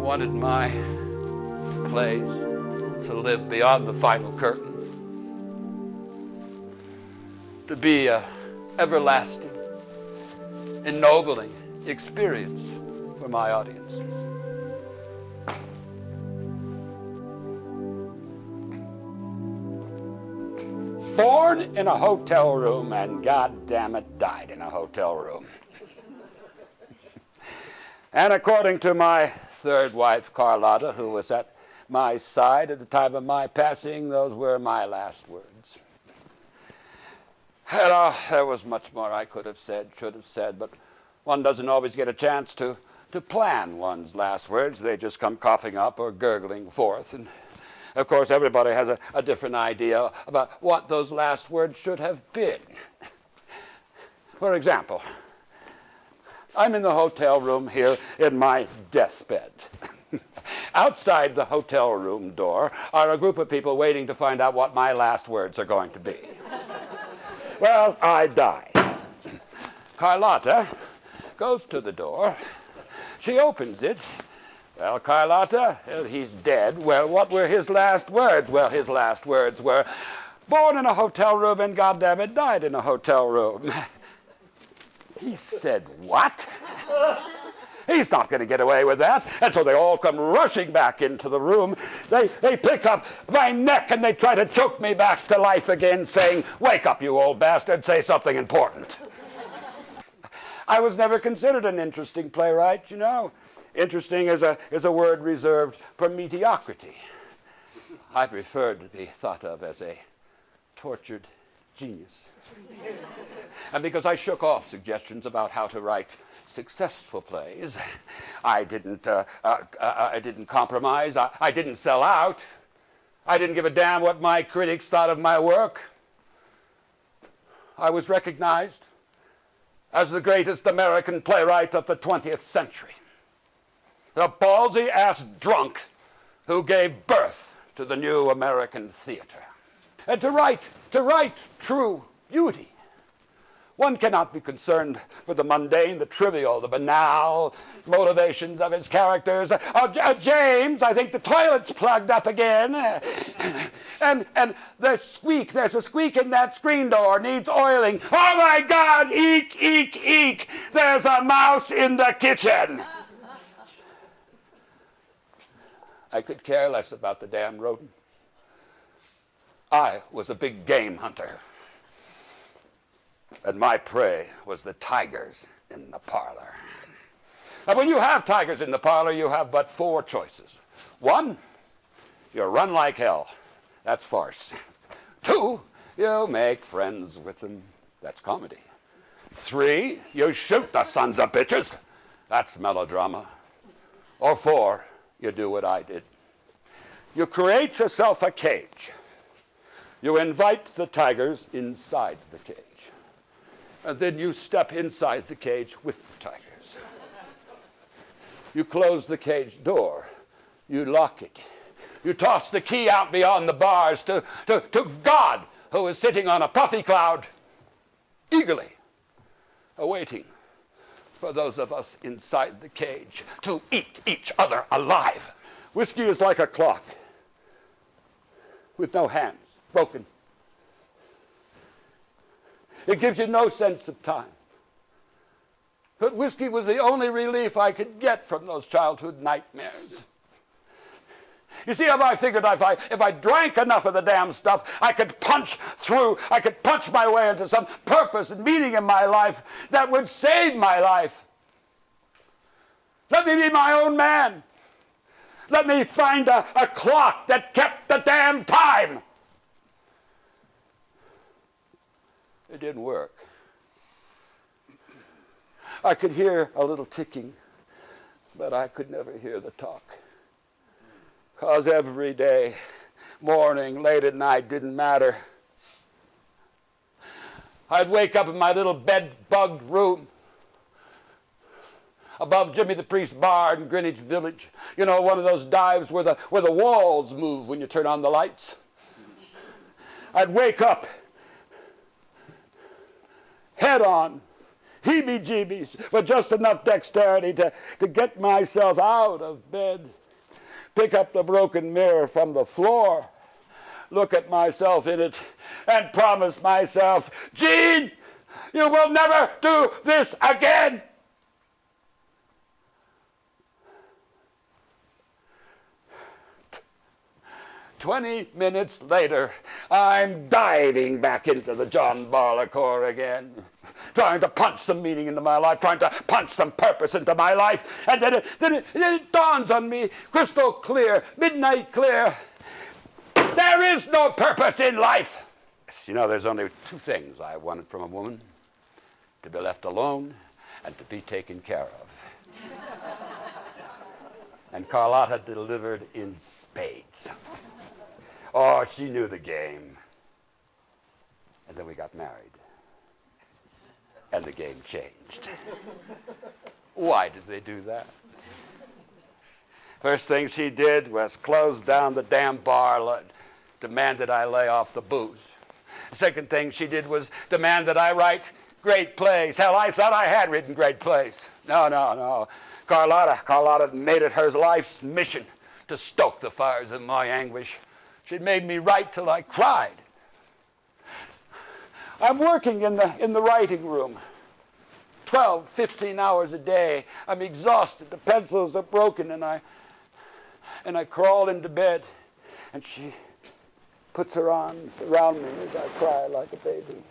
wanted my plays to live beyond the final curtain, to be an everlasting, ennobling experience for my audiences. Born in a hotel room and goddamn it died in a hotel room. And according to my third wife, Carlotta, who was at my side at the time of my passing, those were my last words. And, there was much more I could have said, should have said, but one doesn't always get a chance to plan one's last words. They just come coughing up or gurgling forth. And of course, everybody has a different idea about what those last words should have been. For example, I'm in the hotel room here in my deathbed. Outside the hotel room door are a group of people waiting to find out what my last words are going to be. Well, I die. Carlotta goes to the door. She opens it. Well, Carlotta, he's dead. Well, what were his last words? Well, his last words were, born in a hotel room and goddammit died in a hotel room. He said, what? He's not going to get away with that. And so they all come rushing back into the room. They pick up my neck and they try to choke me back to life again, saying, wake up, you old bastard, say something important. I was never considered an interesting playwright, you know. Interesting is a word reserved for mediocrity. I preferred to be thought of as a tortured genius. And because I shook off suggestions about how to write successful plays, I didn't compromise. I didn't sell out. I didn't give a damn what my critics thought of my work. I was recognized as the greatest American playwright of the 20th century. The ballsy-ass drunk who gave birth to the new American theater. And to write true beauty, one cannot be concerned with the mundane, the trivial, the banal motivations of his characters. James, I think the toilet's plugged up again. And there's a squeak in that screen door, needs oiling. Oh my God, eek, eek, eek, there's a mouse in the kitchen. I could care less about the damn rodent. I was a big game hunter. And my prey was the tigers in the parlor. And when you have tigers in the parlor, you have but four choices. One, you run like hell. That's farce. Two, you make friends with them. That's comedy. Three, you shoot the sons of bitches. That's melodrama. Or four, you do what I did. You create yourself a cage. You invite the tigers inside the cage. And then you step inside the cage with the tigers. You close the cage door. You lock it. You toss the key out beyond the bars to God, who is sitting on a puffy cloud, eagerly awaiting for those of us inside the cage to eat each other alive. Whiskey is like a clock with no hands, broken. It gives you no sense of time. But whiskey was the only relief I could get from those childhood nightmares. You see, I figured if I drank enough of the damn stuff, I could punch my way into some purpose and meaning in my life that would save my life. Let me be my own man. Let me find a clock that kept the damn time. It didn't work. I could hear a little ticking, but I could never hear the talk. Because every day, morning, late at night, didn't matter. I'd wake up in my little bed-bugged room above Jimmy the Priest Bar in Greenwich Village. You know, one of those dives where the walls move when you turn on the lights. I'd wake up head on heebie-jeebies with just enough dexterity to get myself out of bed, pick up the broken mirror from the floor, look at myself in it, and promise myself, Gene, you will never do this again. "20 minutes later, I'm diving back into the John Barleycorn again, trying to punch some meaning into my life, trying to punch some purpose into my life. And then it dawns on me, crystal clear, midnight clear, there is no purpose in life. You know, there's only two things I wanted from a woman: to be left alone and to be taken care of. And Carlotta delivered in spades. Oh, she knew the game. And then we got married. And the game changed. Why did they do that? First thing she did was close down the damn bar, demanded I lay off the booze. The second thing she did was demand that I write great plays. Hell, I thought I had written great plays. No. Carlotta made it her life's mission to stoke the fires of my anguish. She made me write till I cried. I'm working in the writing room, 12, 15 hours a day. I'm exhausted. The pencils are broken, and I crawl into bed, and she puts her arms around me as I cry like a baby.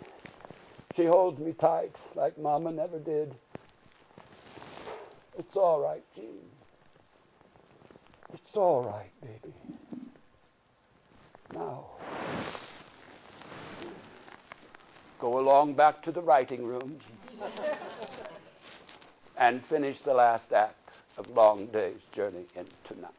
She holds me tight like Mama never did. It's all right, Gene. It's all right, baby. Now, go along back to the writing room and finish the last act of Long Day's Journey into Night.